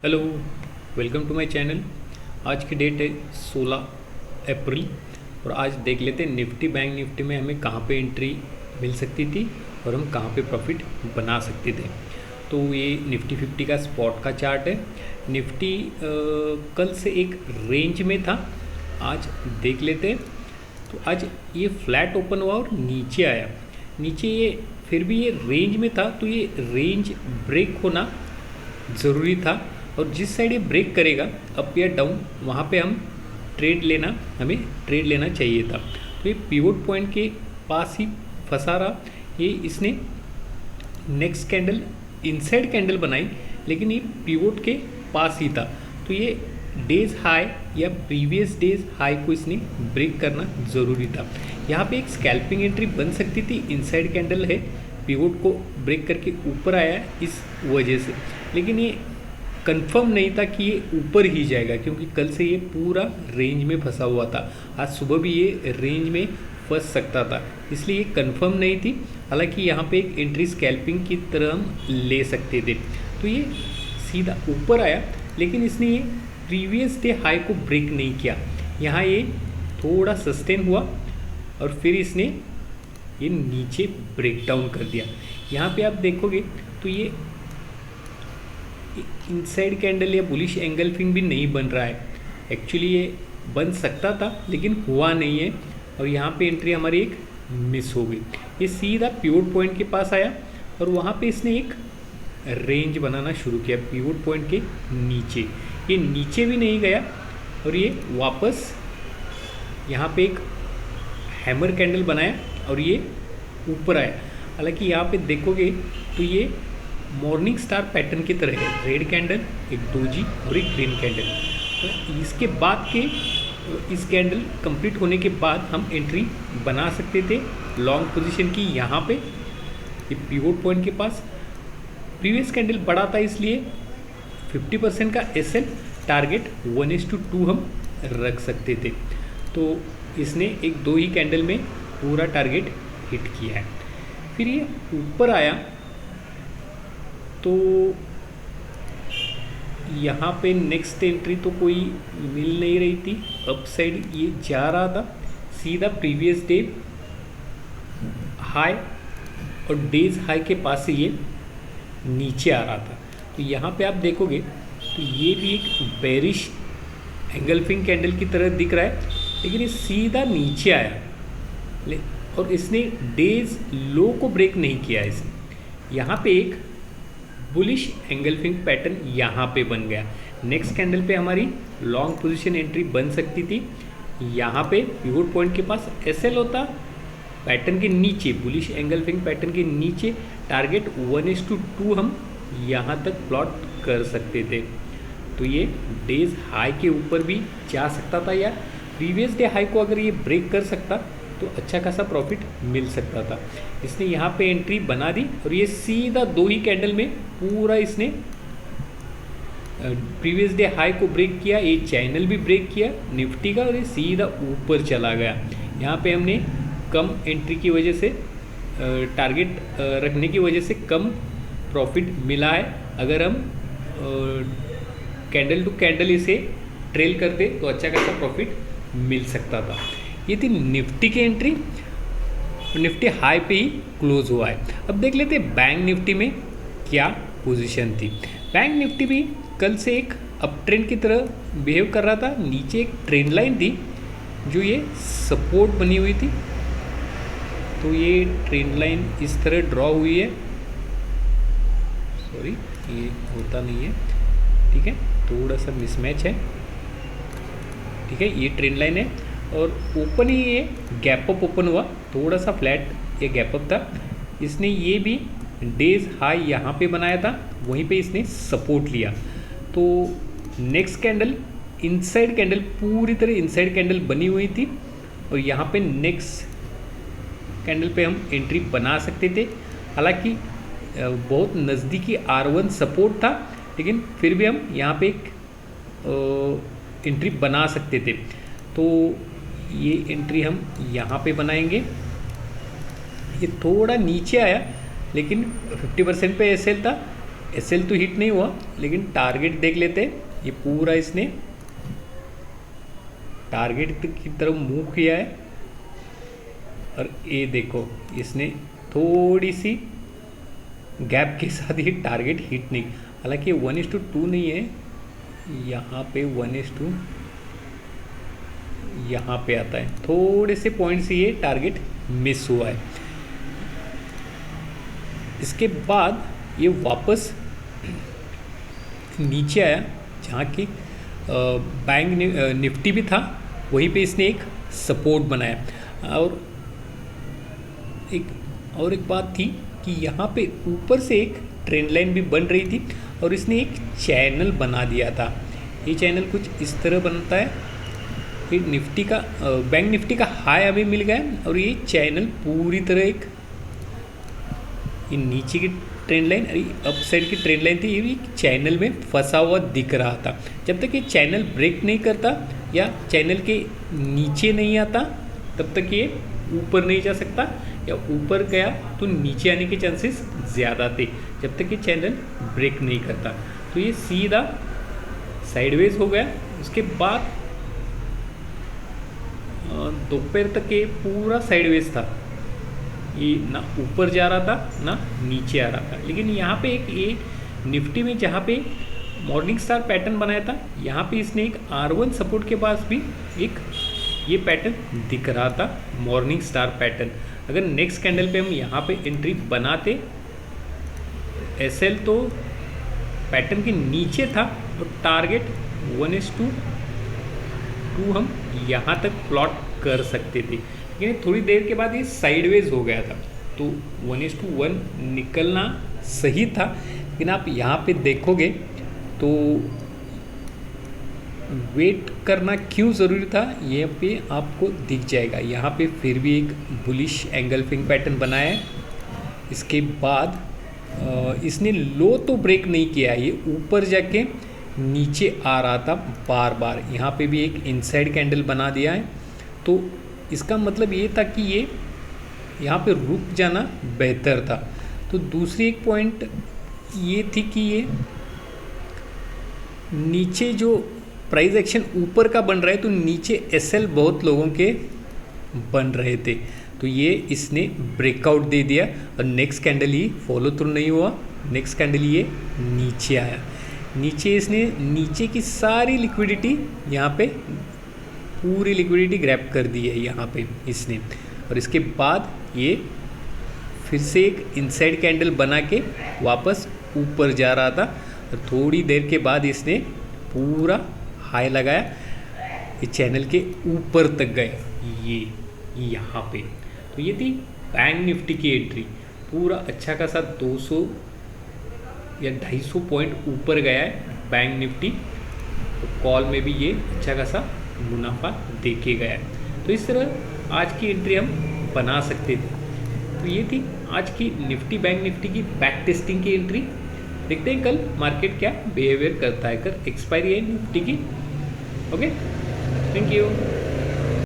Hello, welcome to my channel. आज की date है 16 अप्रैल और आज देख लेते हैं निफ्टी बैंक निफ्टी में हमें कहाँ पे एंट्री मिल सकती थी और हम कहाँ पे प्रॉफिट बना सकते थे। तो ये निफ्टी 50 का स्पॉट का चार्ट है। निफ्टी कल से एक रेंज में था, आज देख लेते हैं। तो आज ये फ्लैट ओपन हुआ और नीचे आया। नीचे ये फिर भी ये रेंज में था, तो ये रेंज ब्रेक होना ज़रूरी था और जिस साइड ये ब्रेक करेगा अप या डाउन वहाँ पे हमें ट्रेड लेना चाहिए था। तो ये पिवोट पॉइंट के पास ही फंसा रहा। ये इसने नेक्स्ट कैंडल इनसाइड कैंडल बनाई, लेकिन ये पिवोट के पास ही था। तो ये डेज हाई या प्रीवियस डेज हाई को इसने ब्रेक करना ज़रूरी था। यहाँ पे एक स्कैल्पिंग एंट्री बन सकती थी, इनसाइड कैंडल है, पिवोट को ब्रेक करके ऊपर आया है इस वजह से, लेकिन ये कंफर्म नहीं था कि ये ऊपर ही जाएगा क्योंकि कल से ये पूरा रेंज में फंसा हुआ था। आज सुबह भी ये रेंज में फंस सकता था, इसलिए ये कंफर्म नहीं थी। हालांकि यहाँ पे एक एंट्री स्कैल्पिंग की तरह हम ले सकते थे। तो ये सीधा ऊपर आया, लेकिन इसने ये प्रीवियस डे हाई को ब्रेक नहीं किया। यहाँ ये थोड़ा सस्टेन हुआ और फिर इसने ये नीचे ब्रेक डाउन कर दिया। यहाँ पे आप देखोगे तो ये इनसाइड कैंडल या बुलिश एंगल्फिंग भी नहीं बन रहा है। एक्चुअली ये बन सकता था लेकिन हुआ नहीं है और यहाँ पे एंट्री हमारी एक मिस हो गई। ये सीधा पिवोट पॉइंट के पास आया और वहाँ पे इसने एक रेंज बनाना शुरू किया पिवोट पॉइंट के नीचे। ये नीचे भी नहीं गया और ये वापस यहाँ पे एक हैमर कैंडल बनाया और ये ऊपर आया। हालांकि यहाँ पे देखोगे तो ये मॉर्निंग स्टार पैटर्न की तरह है, रेड कैंडल, एक डोजी और एक ग्रीन कैंडल। तो इसके बाद के इस कैंडल कंप्लीट होने के बाद हम एंट्री बना सकते थे लॉन्ग पोजीशन की। यहाँ पे ये पिवोट पॉइंट के पास प्रीवियस कैंडल बड़ा था, इसलिए 50% का एसएल टारगेट 1:2 हम रख सकते थे। तो इसने एक दो ही कैंडल में पूरा टारगेट हिट किया है। फिर ये ऊपर आया तो यहाँ पे नेक्स्ट एंट्री तो कोई मिल नहीं रही थी। अप साइड ये जा रहा था, सीधा प्रीवियस डे हाई और डेज हाई के पास से ये नीचे आ रहा था। तो यहाँ पे आप देखोगे तो ये भी एक बेरिश एंगल्फिंग कैंडल की तरह दिख रहा है, लेकिन ये सीधा नीचे आया और इसने डेज लो को ब्रेक नहीं किया। इसने यहाँ पे एक बुलिश एंगल्फिंग पैटर्न यहाँ पे बन गया। नेक्स्ट कैंडल पे हमारी लॉन्ग पोजीशन एंट्री बन सकती थी। यहाँ पे पिवोट पॉइंट के पास एसएल होता, पैटर्न के नीचे बुलिश एंगल्फिंग पैटर्न के नीचे टारगेट 1:2 हम यहाँ तक प्लॉट कर सकते थे। तो ये डेज हाई के ऊपर भी जा सकता था या प्रीवियस डे हाई को अगर ये ब्रेक कर सकता तो अच्छा खासा प्रॉफिट मिल सकता था। इसने यहाँ पे एंट्री बना दी और ये सीधा दो ही कैंडल में पूरा इसने प्रीवियस डे हाई को ब्रेक किया। ये चैनल भी ब्रेक किया निफ्टी का और ये सीधा ऊपर चला गया। यहाँ पे हमने कम एंट्री की वजह से टारगेट रखने की वजह से कम प्रॉफिट मिला है। अगर हम कैंडल टू कैंडल इसे ट्रेल करते तो अच्छा खासा प्रॉफिट मिल सकता था। ये थी निफ्टी की एंट्री, निफ्टी हाई पे ही क्लोज हुआ है। अब देख लेते हैं बैंक निफ्टी में क्या पोजीशन थी। बैंक निफ्टी भी कल से एक अप ट्रेंड की तरह बिहेव कर रहा था। नीचे एक ट्रेंड लाइन थी जो ये सपोर्ट बनी हुई थी, तो ये ट्रेंड लाइन इस तरह ड्रॉ हुई है। सॉरी, ये होता नहीं है, ठीक है, थोड़ा सा मिसमैच है, ठीक है। ये ट्रेंड लाइन है और ओपन ही ये गैप अप ओपन हुआ, थोड़ा सा फ्लैट ये गैप अप था। इसने ये भी डेज हाई यहाँ पे बनाया था, वहीं पे इसने सपोर्ट लिया। तो नेक्स्ट कैंडल इनसाइड कैंडल, पूरी तरह इनसाइड कैंडल बनी हुई थी और यहाँ पे नेक्स्ट कैंडल पे हम एंट्री बना सकते थे। हालांकि बहुत नज़दीकी R1 सपोर्ट था, लेकिन फिर भी हम यहाँ पे एक एंट्री बना सकते थे। तो ये एंट्री हम यहाँ पे बनाएंगे। ये थोड़ा नीचे आया लेकिन 50% पे एसएल था, एसएल तो हिट नहीं हुआ, लेकिन टारगेट देख लेते हैं। ये पूरा इसने टारगेट की तरफ मूव किया है, और ये देखो इसने थोड़ी सी गैप के साथ ये टारगेट हिट नहीं, हालांकि 1:2 नहीं है, यहाँ पे 1:2 यहाँ पे आता है, थोड़े से पॉइंट से ये टारगेट मिस हुआ है। इसके बाद ये वापस नीचे आया, जहाँ की बैंक निफ्टी भी था, वहीं पे इसने एक सपोर्ट बनाया। और एक बात थी कि यहाँ पे ऊपर से एक ट्रेंड लाइन भी बन रही थी, और इसने एक चैनल बना दिया था। ये चैनल कुछ इस तरह बनता है। ये निफ्टी का बैंक निफ्टी का हाई अभी मिल गया, और ये चैनल पूरी तरह एक ये नीचे की ट्रेंड लाइन, अरे अप साइड की ट्रेंड लाइन थी, ये भी चैनल में फंसा हुआ दिख रहा था। जब तक ये चैनल ब्रेक नहीं करता या चैनल के नीचे नहीं आता, तब तक ये ऊपर नहीं जा सकता, या ऊपर गया तो नीचे आने के चांसेस ज़्यादा थे, जब तक ये चैनल ब्रेक नहीं करता। तो ये सीधा साइडवेज हो गया। उसके बाद दोपहर तक ये पूरा साइडवेज था, ये ना ऊपर जा रहा था ना नीचे आ रहा था। लेकिन यहाँ पे एक ये निफ्टी में जहाँ पे मॉर्निंग स्टार पैटर्न बनाया था, यहाँ पे इसने एक R1 सपोर्ट के पास भी एक ये पैटर्न दिख रहा था, मॉर्निंग स्टार पैटर्न। अगर नेक्स्ट कैंडल पे हम यहाँ पे एंट्री बनाते, एसएल तो पैटर्न के नीचे था, और टारगेट 1:2 हम यहाँ तक प्लॉट कर सकते थे, लेकिन थोड़ी देर के बाद ये साइडवेज हो गया था, तो 1:1 निकलना सही था। लेकिन आप यहाँ पे देखोगे तो वेट करना क्यों ज़रूरी था, ये पे आपको दिख जाएगा। यहाँ पे फिर भी एक बुलिश एंगल्फिंग पैटर्न बनाया है। इसके बाद इसने लो तो ब्रेक नहीं किया, ये ऊपर जाके नीचे आ रहा था बार बार। यहाँ पे भी एक इनसाइड कैंडल बना दिया है, तो इसका मतलब ये था कि ये यहाँ पे रुक जाना बेहतर था। तो दूसरी एक पॉइंट ये थी कि ये नीचे जो प्राइस एक्शन ऊपर का बन रहा है, तो नीचे एसएल बहुत लोगों के बन रहे थे, तो ये इसने ब्रेकआउट दे दिया, और नेक्स्ट कैंडल ही फॉलो थ्रू नहीं हुआ। नेक्स्ट कैंडल ये नीचे आया, नीचे इसने नीचे की सारी लिक्विडिटी यहाँ पे पूरी लिक्विडिटी ग्रैब कर दी है यहाँ पे इसने। और इसके बाद ये फिर से एक इनसाइड कैंडल बना के वापस ऊपर जा रहा था, और थोड़ी देर के बाद इसने पूरा हाई लगाया, ये चैनल के ऊपर तक गए ये यहाँ पे। तो ये थी बैंक निफ्टी की एंट्री, पूरा अच्छा खासा 200 या 250 पॉइंट ऊपर गया है बैंक निफ्टी, तो कॉल में भी ये अच्छा खासा मुनाफा दे के गया है। तो इस तरह आज की एंट्री हम बना सकते थे। तो ये थी आज की निफ्टी बैंक निफ्टी की बैक टेस्टिंग की एंट्री। देखते हैं कल मार्केट क्या बिहेवियर करता है। कर एक्सपायरी है निफ्टी की। Okay, thank you.